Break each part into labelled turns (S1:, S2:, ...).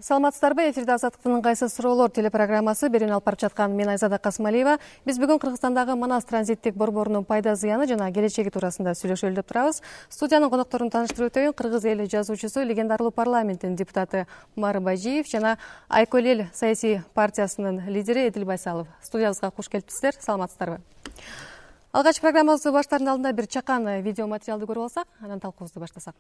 S1: Саламатсыздарбы, эфирде Азаттыктын ыңгайсыз суроолор телепрограммасы берүүнү алып барып жаткан мен Айзада Касымалиева. Биз бүгүн Кыргызстандагы Манас транзиттик борборунун пайда зыяны жана келечеги туурасында сүйлөшөлү деп турабыз. Студиянын конокторун тааныштырып өтөйүн. Кыргыз эли жазуучусу, легендарлуу парламенттин депутаты Умар Бажиев жана Айкөл эл саясий партиясынын лидери Эдил Байсалов. Студиябызга куш келипсиздер. Саламатсыздарбы? Алгач программабызды баштаардын алдында бир чакан видео материалды көрүп алсак, анан талкуубузду баштасак.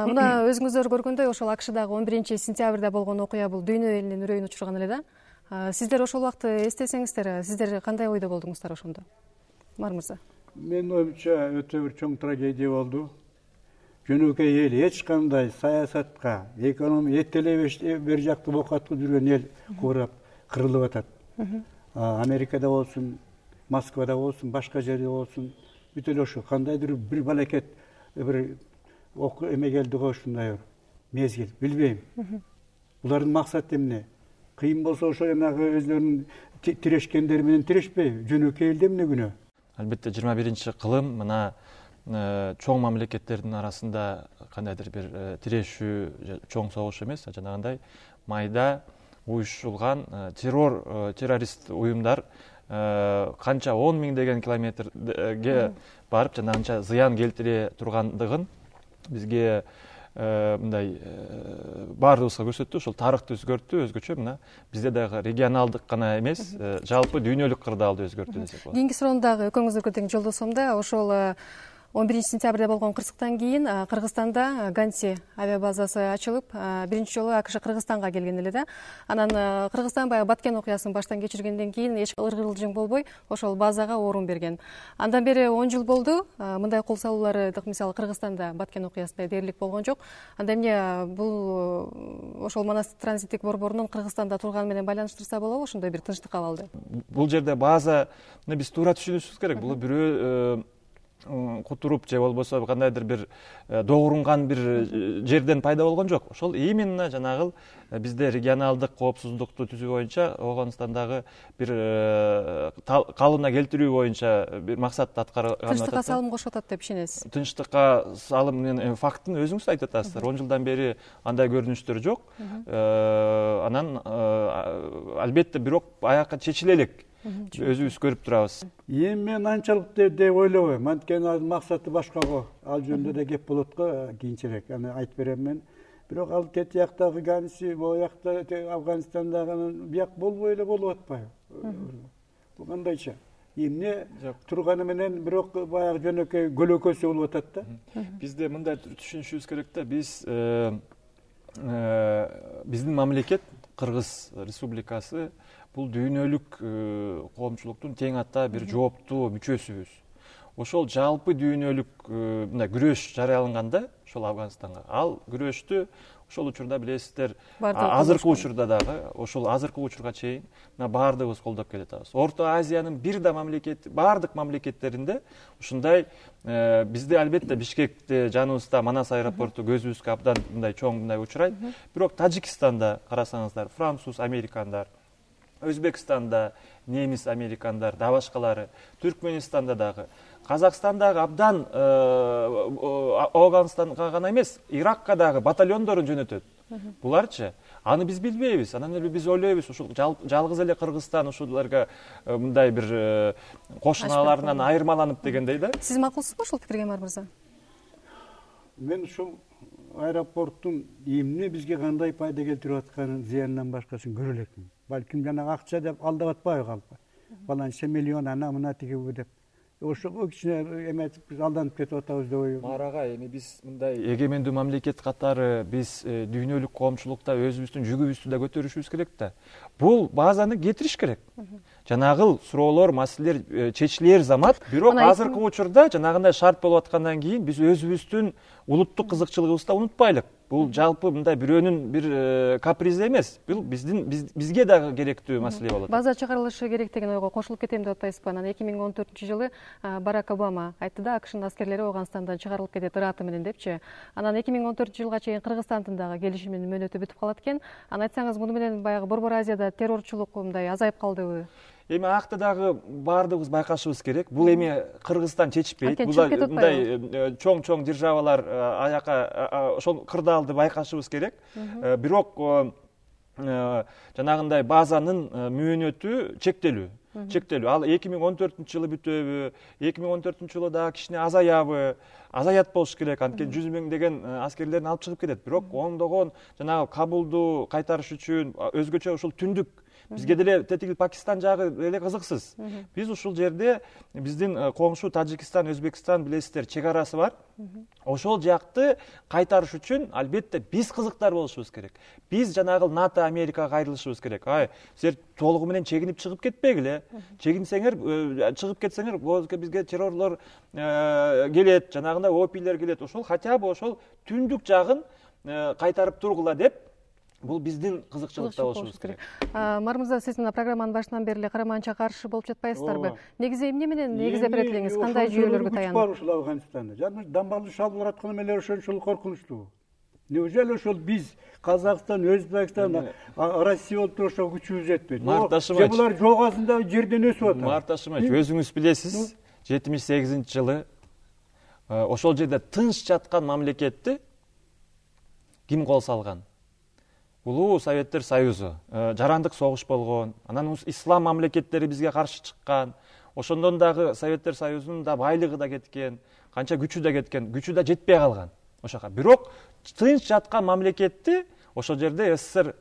S1: Мына өзүңүздөр көргөндөй, ошол АКШдагы 11-сентябрда болгон окуя бул дүйнө элинин үрөйүн учурган эле да. Сиздер ошол убакты эстесеңиздер, сиздер кандай ойдо болдуңуздар ошондо? Умар мырза.
S2: Менин оюмча өтө бир чоң трагедия болду. Жөнөкөй эл эч кандай саясатка, экономия этелебей бер жакты окаткып жүргөн эл куурап кырылып атат. Америкада болсун, Москвада болсун, башка жерде болсун, бүт эле ошо кандайдыр бир балекет бир эме келди го, ушундай мезгил, билбейм. Булардын максаты эмне? Кыйын болсо ошо жанагы өзлөрүнүн тирешкендери менен тирешпейби? Жөнөкөй элде эмне күнөө?
S3: Албетте 21-кылым мына чоң мамлекеттердин арасында кандайдыр бир тирешүү, чоң согуш эмес, жанагындай майда уюшулган террорист уюмдар канча 10 миңдеген километрге барып жанагынча зыян келтире тургандыгын бизге мындай баарыбызга көрсөттү. Ошол тарыхты өзгөрттү, өзгөчө мына бизде дагы регионалдык гана эмес, жалпы дүйнөлүк кырдаалды өзгөрттү десек болот.
S1: Кийинки суроону дагы экөөңүздөргө тең жолдосом да, ошол 11-сентябрда болгон кырсыктан кийин Кыргызстанда Ганси авиабазасы ачылып, биринчи жолу АКШ Кыргызстанга келген эле да. Анан Кыргызстан баягы Баткен окуясын баштан кечиргенден кийин эч ыргылжың болбой, ошол базага орун берген. Андан бери 10 жыл болду. Мындай кол салуулар, мисалы Кыргызстанда Баткен окуясында дээрлик болгон жок. Анда эмне бул ошол Манас транзиттик борборунун Кыргызстанда турганы менен байланыштырса болобу? Ошондой бир тынчтык абалды.
S3: Бул жерде базаны биз туура түшүнүшүбүз керек. Бул бирөө кутуруп же болбосо кандайдыр бир догурунган бир жерден пайда болгон жок. Ошол именно жанагыл бизде регионалдык коопсуздукту түзүү боюнча Афганистандагы бир калыбына келтирүү боюнча бир максатты аткарган.
S1: Тынчтыкка салым кошуп атат деп ишенесиз?
S3: Тынчтыкка салым менен фактын өзүңүз айтып атасыздар. 10 жылдан бери андай көрүнүштөр жок. Анан албетте бирок аякка чечиле элек. Өзүбүз көрүп турабыз.
S2: Эми мен анчалык деп ойлобойм. Анткени максаты башка го. Ал жөнүндө да кеп болот го кийинчерээк. Аны айтып берем мен. Бирок ал тет жактагы Ганси, бул жакта Афганистандагы бияк болбой эле болуп атпайбы? Бул кандайча? Эмне турганы менен бирок баягы жөнөкөй көлөкөсү болуп атат да.
S3: Бизде мындай түшүнүшүбүз керек да. Биздин мамлекет Кыргыз Республикасы бул дүйнөлүк коомчулуктун тең ата бир жооптуу мүчөсүбүз. Ошол жалпы дүйнөлүк мындай күрөш жарыяланганда ошол Афганистанга, ал күрөштү ошол учурда билесиздер, азыркы учурда дагы, ошол азыркы учурга чейин баардыгыбыз колдоп келатабыз. Орто Азиянын бир да мамлекет, баардык мамлекеттеринде ушундай бизде албетте Бишкекте, жаныбызда Манас аэропорту көзүбүзгө абдан мындай чоң мындай учурайт. Бирок Тажикстанда карасаңыздар, француз, американдар, Өзбекстанда немис американдар, да башкалары, Түркменистанда дагы, Казакстандагы абдан Афганистанга гана эмес, Иракка дагы батальондорун жөнөтөт. Буларчы аны биз билбейбиз. Анан эле биз ойлойбуз, ушул жалгыз эле Кыргызстан ушуларга мындай бир кошуналарынан айырмаланып дегендей да.
S1: Сиз макулсузбу ушул пикирге, Эмар мырза?
S2: Мен ушул аэропорттун эмне бизге кандай пайда келтирип атканын, зыянынан башкасын көрө элекмин. Балким жанагы акча деп алдап атпайбы калпы. Баланча миллион ана мына тиги бу деп. Ошого кичине эметип биз алданып кетип атабыз деп ойлойм.
S3: Марага эми биз мындай эгемендүү мамлекет катары биз дүйнөлүк коомчулукта өзүбүздүн жүгүбүздү да көтөрүшүбүз керек да. Бул базаны кетириш керек. Жанагыл суроолор, маселелер чечилер замат. Бирок азыркы учурда жанагындай шарт болуп аткандан кийин биз өзүбүздүн улуттук кызыкчылыгыбызды унутпайлык. Бул жалпы мындай бирөөнүн бир капризи эмес. Бул бизге дагы керектүү маселе болот.
S1: База чыгарылышы керек деген ойго кошулуп кетем деп атпайсызбы? Анан 2014-жылы Барак Обама айтты да, АКШнын аскерлери Афганистандан чыгарылып кетет ыраты менен депчи. Анан 2014-жылга чейин Кыргызстандын дагы келишиминин мөөнөтү бүтүп калат экен. Анан айтсаңыз, муну менен баягы Борбор Азияда террорчулук мындай азайып калдыбы?
S3: Эми акты дагы баардыгыбыз байкашыбыз керек. Бул эми Кыргызстан чечпейт. Бул мындай чоң державалар аяка ошол кырдаалды байкашыбыз керек. Бирок жанагындай базанын мөөнөтү чектелүү. Ал 2014-жылы бүтөбү, 2014-жылы дагы кичине азаябы, азаят болуш керек. Анткени 100 миңдеген аскерлерин алып чыгып кетет. Бирок ондогон жанагы Кабулду кайтарыш үчүн өзгөчө ушул түндүк бизге деле тетиги Пакистан жагы эле кызыксыз. Биз ушул жерде биздин коңшу Тажикстан, Өзбекстан билесиздер, чек арасы бар. Ошол жакты кайтарыш үчүн албетте биз кызыктар болушубуз керек. Биз жанагы НАТО, Америкага кайрылышыбыз керек. Силер толугу менен чегинип чыгып кетпегиле. Чегинсеңер, чыгып кетсеңер, бизге террорлор келет, жанагындай опийлер келет. Ошол хотя бы ошол түндүк жагын кайтарып тургула деп, бул биздин кызыкчылыкта болушубуз керек.
S1: Эмар мырза, сиз мына программанын башынан бери эле караманча каршы болуп жатпайсыздарбы? Негизи эмне менен негиздеп берет элеңиз? Кандай жүйөлөргө таянып? Бар
S2: ушул Афганистанда. Жана дамбалды шалып аткан эмелер ошончолук коркунучтуу. Неужели ошол биз Казакстан, Өзбекстан, Россия болуп туруп ошо күчүбүз жетпейт?
S3: Марташымач.
S2: Булар жогасында жерден өсүп атат.
S3: Марташымач, өзүңүз билесиз, 78-жылы ошол жерде тынч жаткан мамлекетти ким кол салган? Улуу Советтер Союзу. Жарандык согуш болгон. Анан ислам мамлекеттери бизге каршы чыккан. Ошондон дагы Советтер Союзунун да байлыгы да кеткен, канча күчү да кеткен, күчү да жетпей калган ошока. Бирок тынч жаткан мамлекетти ошол жерде СССР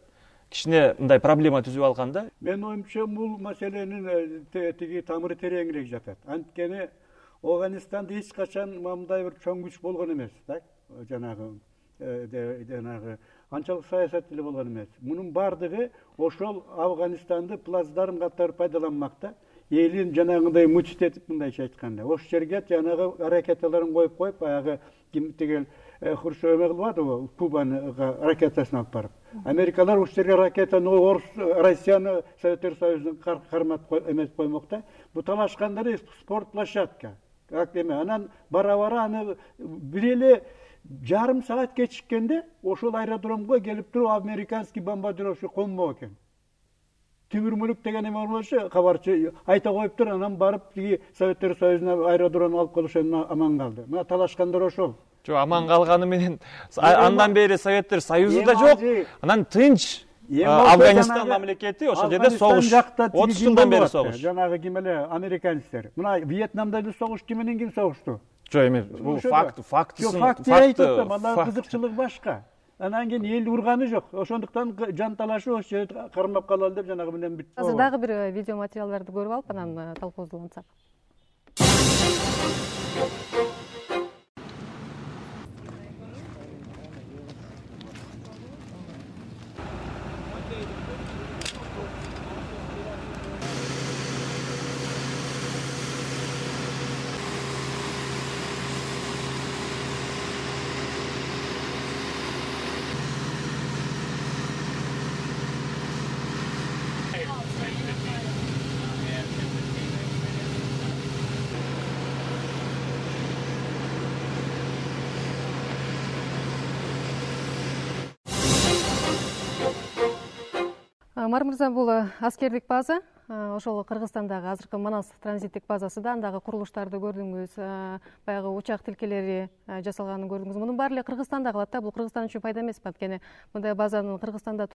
S3: кичине мындай проблема түзүп алган да.
S2: Мен оюмча бул маселенин тиги тамыры тереңирээк жатат. Анткени Афганистанда эч качан мындай бир чоң күч болгон эмес, так? Жанагы анчалык саясат эле болгон эмес. Мунун баардыгы ошол Афганистанды плацдарм катары пайдаланмакта. Элин жанагындай мучит этип мындайча айтканда, ошол жерге жанагы ракеталарын коюп, баягы ким тигил Хрущев эме кылып атпайбы, Кубаны ракетасын алып барып. Америкалар ошол жерге ракетаны Россияны Советтер Союзун кармап эметип коймокта. Бу талашкандары спорт площадка. Как эме, анан бара-бара аны бир эле жарым саат кечиккенде ошол аэродромго келип туруп американский бомбардировщик конмок экен. Тимир Мүлүк деген эме болчу, кабарчы айта коюптур, анан барып тиги Советтер Союзуна аэродромун алып келип ошондон аман калды. Мына талашкандар ошол.
S3: Жок, аман калганы менен андан бери Советтер Союзу да жок. Анан тынч Афганистан мамлекети ошол жерде согуш 30 жылдан бери согуш.
S2: Жанагы ким эле американецтер. Мына Вьетнамда да согуш ким менен ким согушту?
S3: Жок, эми бул фактысын
S2: кызыкчылык башка. Анан кийин эл урганы жок. Ошондуктан жан талашы ошол жерде кармап калалы деп жанагы менен бүт.
S1: Азыр дагы бир видео материалдарды көрүп алып, анан талкуулансак. Мар мырза, бул аскердик база, ошол Кыргызстандагы азыркы Манас транзиттик базасы да, андагы курулуштарды көрдүңүз, баягы учак тилкелери жасалганын көрдүңүз. Мунун баары эле Кыргызстанда калат да, бул Кыргызстан үчүн пайда эмеспи? Анткени мындай базанын Кыргызстанда